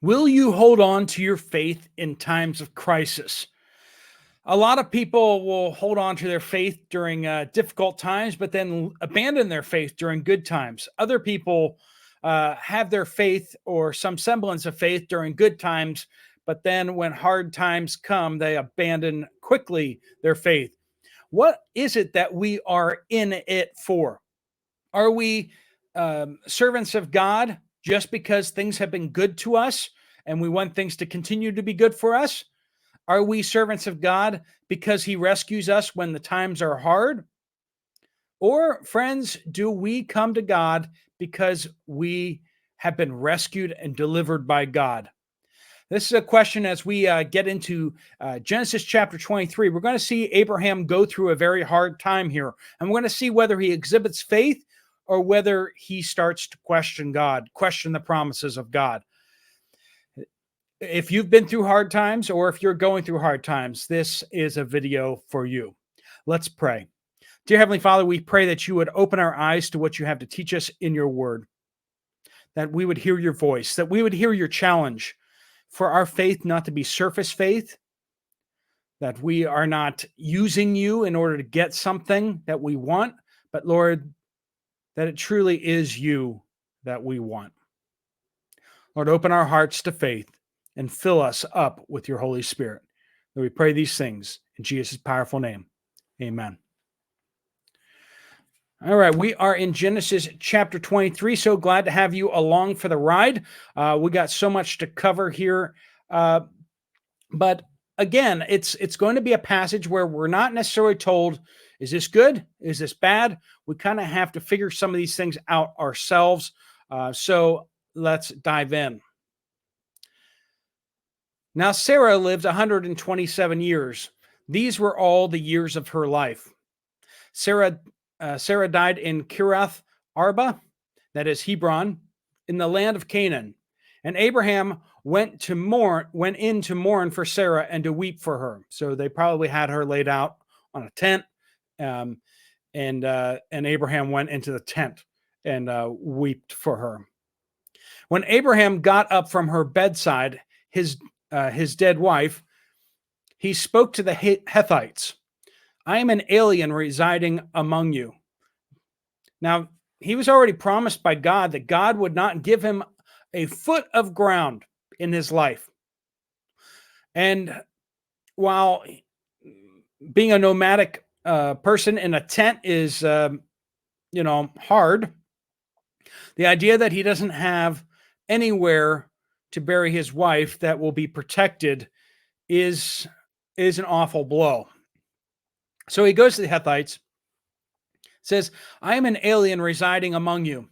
Will you hold on to your faith in times of crisis? A lot of people will hold on to their faith during difficult times, but then abandon their faith during good times. Other people have their faith or some semblance of faith during good times, but then when hard times come, they abandon quickly their faith. What is it that we are in it for? Are we servants of God just because things have been good to us and we want things to continue to be good for us? Are we servants of God because he rescues us when the times are hard? Or, friends, do we come to God because we have been rescued and delivered by God? This is a question as we get into Genesis chapter 23. We're going to see Abraham go through a very hard time here. And we're going to see whether he exhibits faith or whether he starts to question God, question the promises of God. If you've been through hard times or if you're going through hard times, this is a video for you. Let's pray. Dear Heavenly Father, we pray that you would open our eyes to what you have to teach us in your word, that we would hear your voice, that we would hear your challenge for our faith not to be surface faith, that we are not using you in order to get something that we want, but Lord, that it truly is you that we want. Lord, open our hearts to faith and fill us up with your Holy Spirit. Lord, we pray these things in Jesus' powerful name. Amen. All right, we are in Genesis chapter 23. So glad to have you along for the ride. We got so much to cover here. But again, it's going to be a passage where we're not necessarily told, is this good? Is this bad? We kind of have to figure some of these things out ourselves. So let's dive in. Now, Sarah lived 127 years. These were all the years of her life. Sarah died in Kiriath Arba, that is Hebron, in the land of Canaan. And Abraham went in to mourn for Sarah and to weep for her. So they probably had her laid out on a tent, and Abraham went into the tent and wept for her. When Abraham got up from her bedside, his dead wife, he spoke to the Hittites. I am an alien residing among you. Now, he was already promised by God that God would not give him a foot of ground in his life. And while being a nomadic person in a tent is, hard, the idea that he doesn't have anywhere to bury his wife that will be protected is an awful blow. So he goes to the Hittites, says, I am an alien residing among you.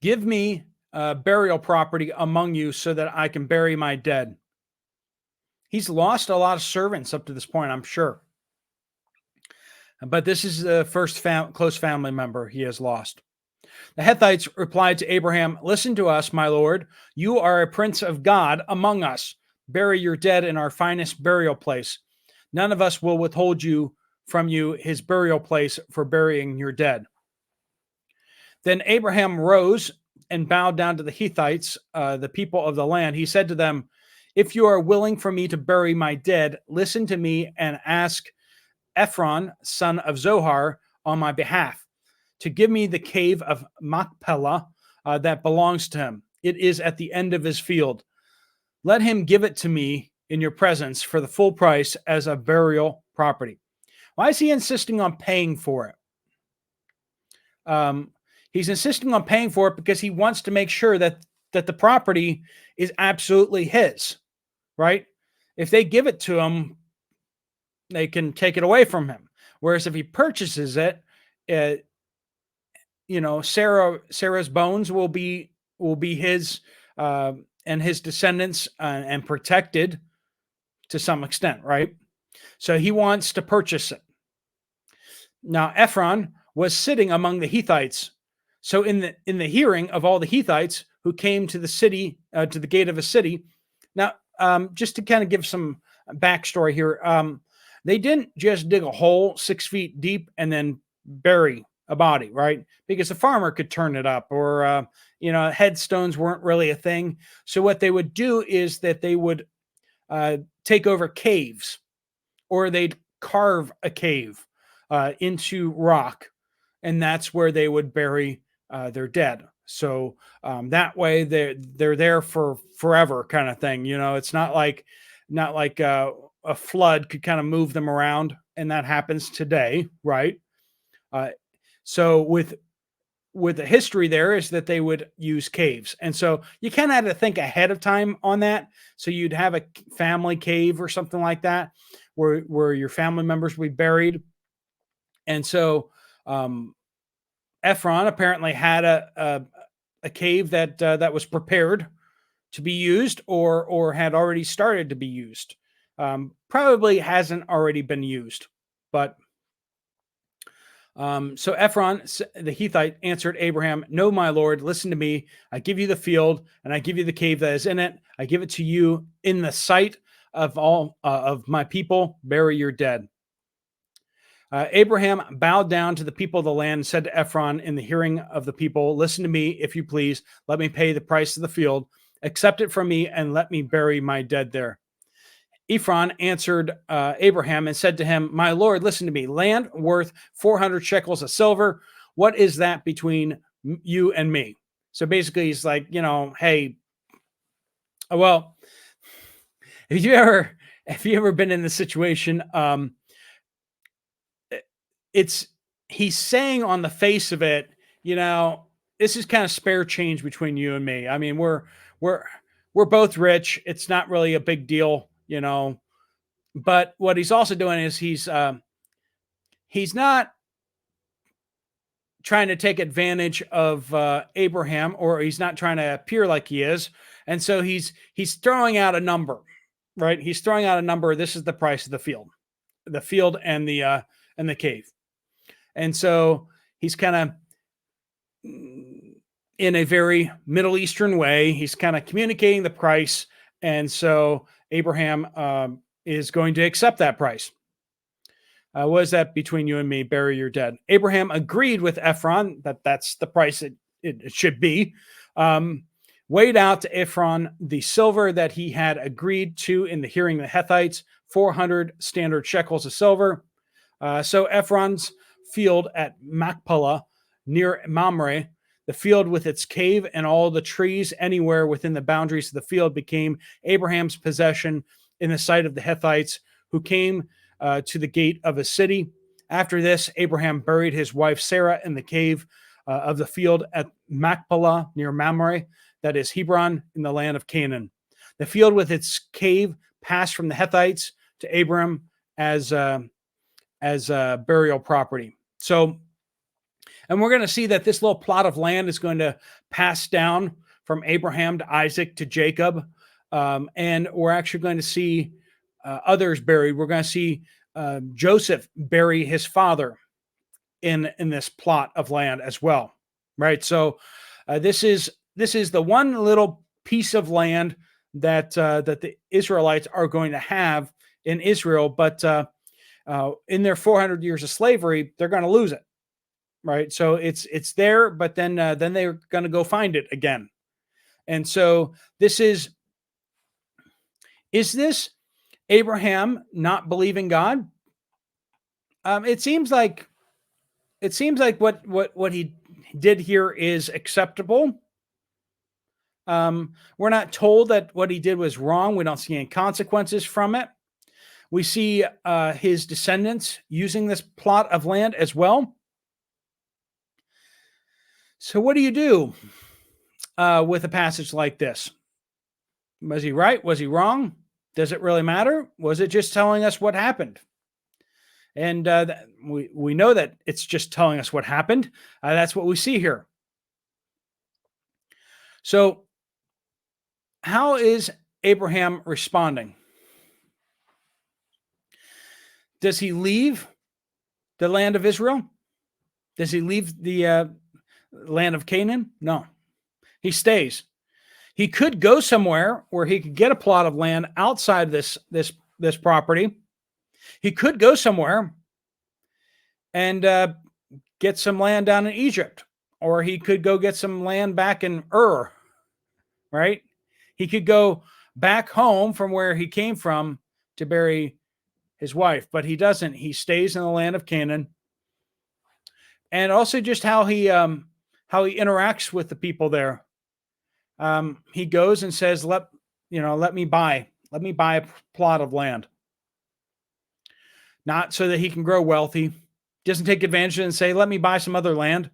Give me burial property among you so that I can bury my dead. He's lost a lot of servants up to this point, I'm sure. But this is the first close family member he has lost. The Hittites replied to Abraham, listen to us, my lord. You are a prince of God among us. Bury your dead in our finest burial place. None of us will withhold from you his burial place for burying your dead. Then Abraham rose and bowed down to the Hittites, the people of the land. He said to them, if you are willing for me to bury my dead, listen to me and ask Ephron, son of Zohar, on my behalf, to give me the cave of Machpelah that belongs to him. It is at the end of his field. Let him give it to me in your presence for the full price as a burial property. Why is he insisting on paying for it? He's insisting on paying for it because he wants to make sure that the property is absolutely his, right? If they give it to him, they can take it away from him. Whereas if he purchases it, Sarah's bones will be his and his descendants and protected to some extent, right? So he wants to purchase it. Now Ephron was sitting among the Hittites. So in the hearing of all the Hittites who came to the city, to the gate of a city. Now, just to kind of give some backstory here, they didn't just dig a hole 6 feet deep and then bury a body, right? Because the farmer could turn it up, or headstones weren't really a thing. So what they would do is that they would take over caves, or they'd carve a cave into rock, and that's where they would bury their dead. So that way they're there for forever, kind of thing. It's not like a flood could kind of move them around, and that happens today, right? Uh, so with the history there is that they would use caves, and so you kind of had to think ahead of time on that. So you'd have a family cave or something like that, where your family members would be buried. And so um, Ephron apparently had a cave that was prepared to be used, or had already started to be used. Probably hasn't already been used, but so Ephron, the Hethite, answered Abraham, "No, my lord, listen to me. I give you the field, and I give you the cave that is in it. I give it to you in the sight of all of my people. Bury your dead." Abraham bowed down to the people of the land and said to Ephron in the hearing of the people, "Listen to me, if you please. Let me pay the price of the field. Accept it from me, and let me bury my dead there." Ephron answered Abraham and said to him, "My lord, listen to me. Land worth 400 shekels of silver. What is that between you and me?" So basically, he's like, hey, well, if you ever been in this situation, it's he's saying on the face of it, this is kind of spare change between you and me. I mean, we're we're both rich. It's not really a big deal, But what he's also doing is he's not trying to take advantage of Abraham, or he's not trying to appear like he is, and so he's throwing out a number, right? He's throwing out a number. This is the price of the field and the cave, and so he's kind of in a very Middle Eastern way. He's kind of communicating the price, and so Abraham is going to accept that price. What is that between you and me? Bury your dead. Abraham agreed with Ephron that that's the price it should be. Weighed out to Ephron the silver that he had agreed to in the hearing of the Hethites, 400 standard shekels of silver. So Ephron's field at Machpelah near Mamre, the field with its cave and all the trees anywhere within the boundaries of the field, became Abraham's possession in the sight of the Hethites, who came to the gate of a city. After this, Abraham buried his wife Sarah in the cave of the field at Machpelah near Mamre, that is Hebron, in the land of Canaan. The field with its cave passed from the Hethites to Abram as burial property. So, and we're going to see that this little plot of land is going to pass down from Abraham to Isaac to Jacob, and we're actually going to see others buried. We're going to see Joseph bury his father in this plot of land as well, right? So this is the one little piece of land that the Israelites are going to have in Israel, but in their 400 years of slavery, they're going to lose it, right? So it's there, but then they're going to go find it again. And so this is this Abraham not believing God? It seems like what he did here is acceptable. We're not told that what he did was wrong. We don't see any consequences from it. We see his descendants using this plot of land as well. So what do you do with a passage like this? Was he right? Was he wrong? Does it really matter? Was it just telling us what happened? And we know that it's just telling us what happened. That's what we see here. So how is Abraham responding? Does he leave the land of Israel? Does he leave the land of Canaan? No, he stays. He could go somewhere where he could get a plot of land outside this property. He could go somewhere and get some land down in Egypt, or he could go get some land back in right? He could go back home from where he came from to bury his wife, but he doesn't. He stays in the land of Canaan. And also just how he interacts with the people there. He goes and says, let me buy a plot of land, not so that he can grow wealthy. Doesn't take advantage of it and say, let me buy some other land.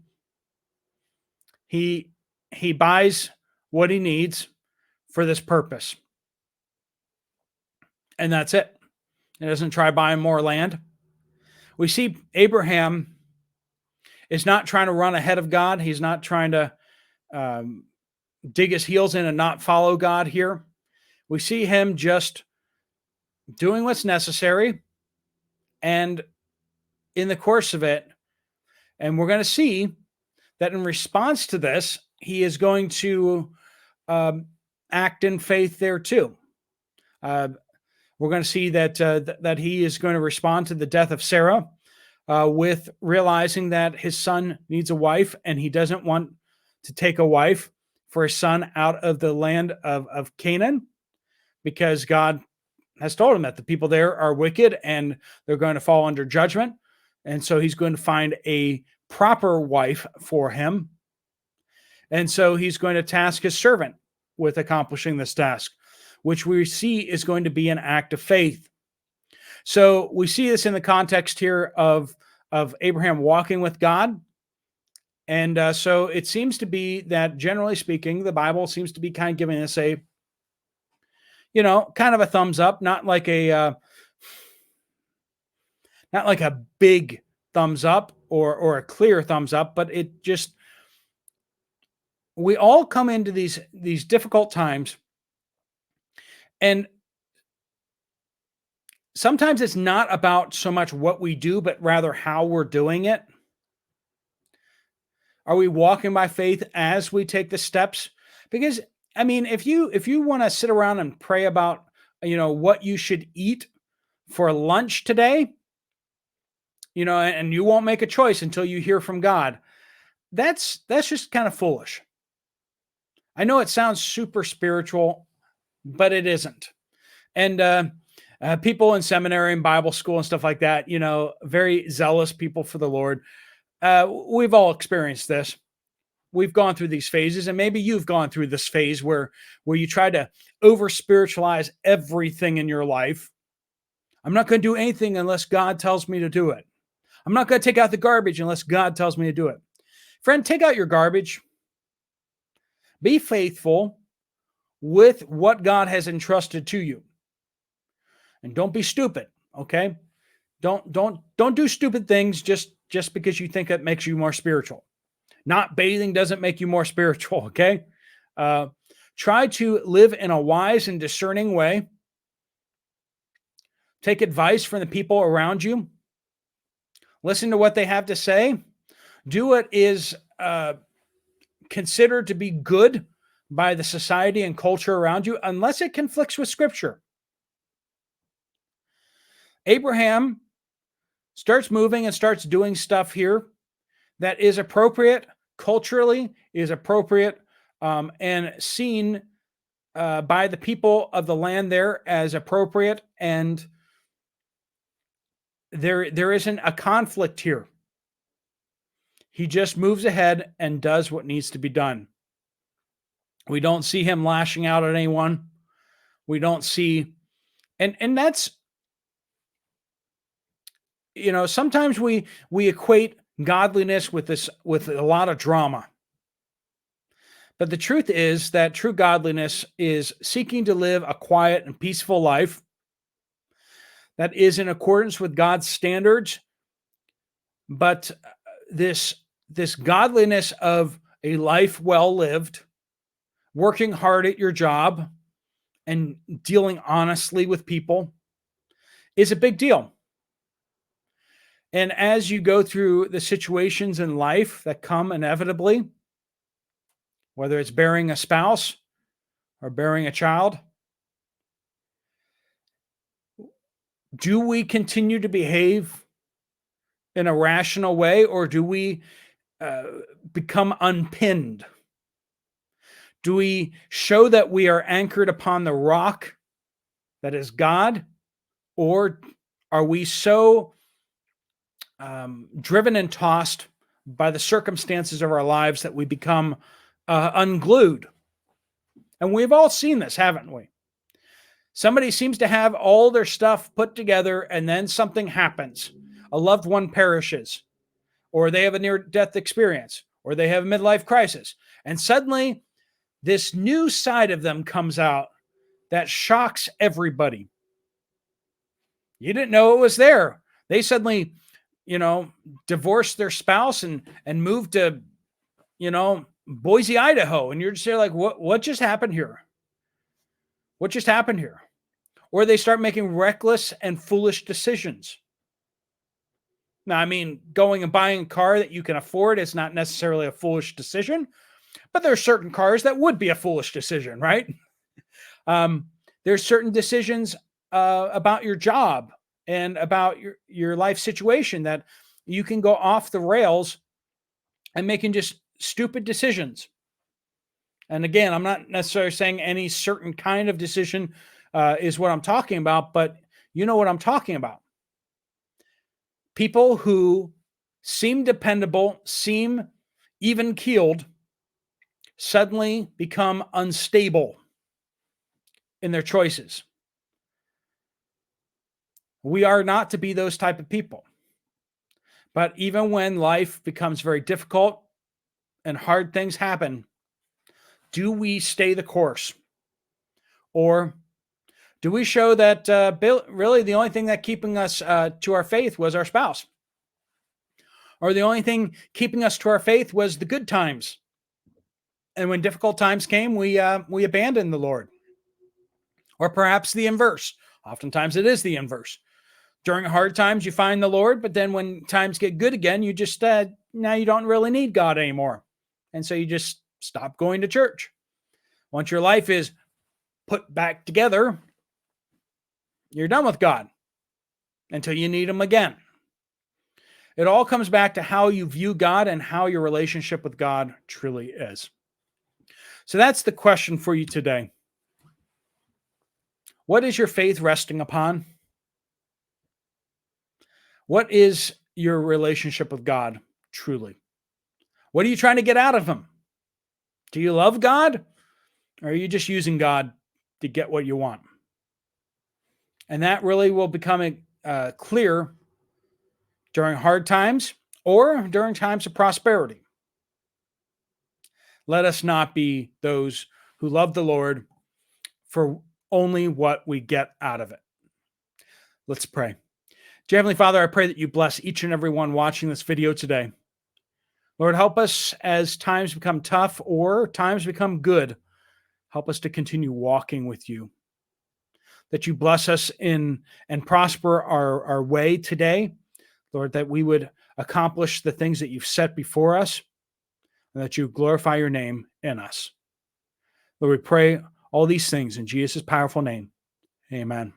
He buys what he needs for this purpose. And that's it. He doesn't try buying more land. We see Abraham is not trying to run ahead of God. He's not trying to um, dig his heels in and not follow God here. We see him just doing what's necessary. And in the course of it, and we're going to see that in response to this, he is going to um, act in faith there too. Uh, we're going to see that that he is going to respond to the death of Sarah with realizing that his son needs a wife, and he doesn't want to take a wife for his son out of the land of Canaan, because God has told him that the people there are wicked and they're going to fall under judgment. And so he's going to find a proper wife for him. And so he's going to task his servant with accomplishing this task, which we see is going to be an act of faith. So we see this in the context here of Abraham walking with God. And so it seems to be that, generally speaking, the Bible seems to be kind of giving us a, kind of a thumbs up, not like a big thumbs up or a clear thumbs up, but it just, we all come into these difficult times, and sometimes it's not about so much what we do, but rather how we're doing it. Are we walking by faith as we take the steps? Because I mean, if you want to sit around and pray about, what you should eat for lunch today, and you won't make a choice until you hear from God, that's just kind of foolish. I know it sounds super spiritual, but it isn't. And people in seminary and Bible school and stuff like that, very zealous people for the Lord. We've all experienced this. We've gone through these phases, and maybe you've gone through this phase where you try to over spiritualize everything in your life. I'm not going to do anything unless God tells me to do it. I'm not going to take out the garbage unless God tells me to do it. Friend, take out your garbage. Be faithful with what God has entrusted to you. And don't be stupid, okay? Don't do stupid things just because you think that makes you more spiritual. Not bathing doesn't make you more spiritual, okay? Try to live in a wise and discerning way. Take advice from the people around you. Listen to what they have to say. Do what is considered to be good by the society and culture around you, unless it conflicts with Scripture. Abraham starts moving and starts doing stuff here that is appropriate culturally, is appropriate, and seen by the people of the land there as appropriate, and there isn't a conflict here. He just moves ahead and does what needs to be done. We don't see him lashing out at anyone. We don't see, and that's, sometimes we equate godliness with a lot of drama. But the truth is that true godliness is seeking to live a quiet and peaceful life that is in accordance with God's standards. But this godliness of a life well lived, working hard at your job, and dealing honestly with people is a big deal. And as you go through the situations in life that come inevitably, whether it's bearing a spouse or bearing a child, do we continue to behave in a rational way, or do we uh, become unpinned? Do we show that we are anchored upon the rock that is God, or are we so driven and tossed by the circumstances of our lives that we become unglued? And we've all seen this, haven't we? Somebody seems to have all their stuff put together, and then something happens. A loved one perishes, or they have a near death experience, or they have a midlife crisis. And suddenly, this new side of them comes out that shocks everybody. You didn't know it was there. They suddenly, you know, divorced their spouse and moved to, Boise, Idaho. And you're just there like, what just happened here? What just happened here? Or they start making reckless and foolish decisions. Now, I mean, going and buying a car that you can afford is not necessarily a foolish decision, but there are certain cars that would be a foolish decision, right? There's certain decisions about your job and about your life situation that you can go off the rails and making just stupid decisions. And again, I'm not necessarily saying any certain kind of decision is what I'm talking about, but you know what I'm talking about. People who seem dependable, seem even keeled, suddenly become unstable in their choices. We are not to be those type of people. But even when life becomes very difficult and hard things happen, do we stay the course? Or do we show that really the only thing that keeping us to our faith was our spouse? Or the only thing keeping us to our faith was the good times? And when difficult times came, we abandoned the Lord. Or perhaps the inverse. Oftentimes it is the inverse. During hard times, you find the Lord, but then when times get good again, you just now you don't really need God anymore. And so you just stop going to church. Once your life is put back together, you're done with God until you need him again. It all comes back to how you view God and how your relationship with God truly is. So that's the question for you today. What is your faith resting upon? What is your relationship with God truly? What are you trying to get out of him? Do you love God? Or are you just using God to get what you want? And that really will become clear during hard times or during times of prosperity. Let us not be those who love the Lord for only what we get out of it. Let's pray. Dear Heavenly Father, I pray that you bless each and every one watching this video today. Lord, help us as times become tough or times become good. Help us to continue walking with you. That you bless us in and prosper our way today. Lord, that we would accomplish the things that you've set before us and that you glorify your name in us. Lord, we pray all these things in Jesus' powerful name. Amen.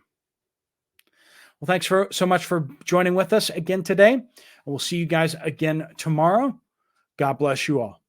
Well, thanks so much for joining with us again today. We'll see you guys again tomorrow. God bless you all.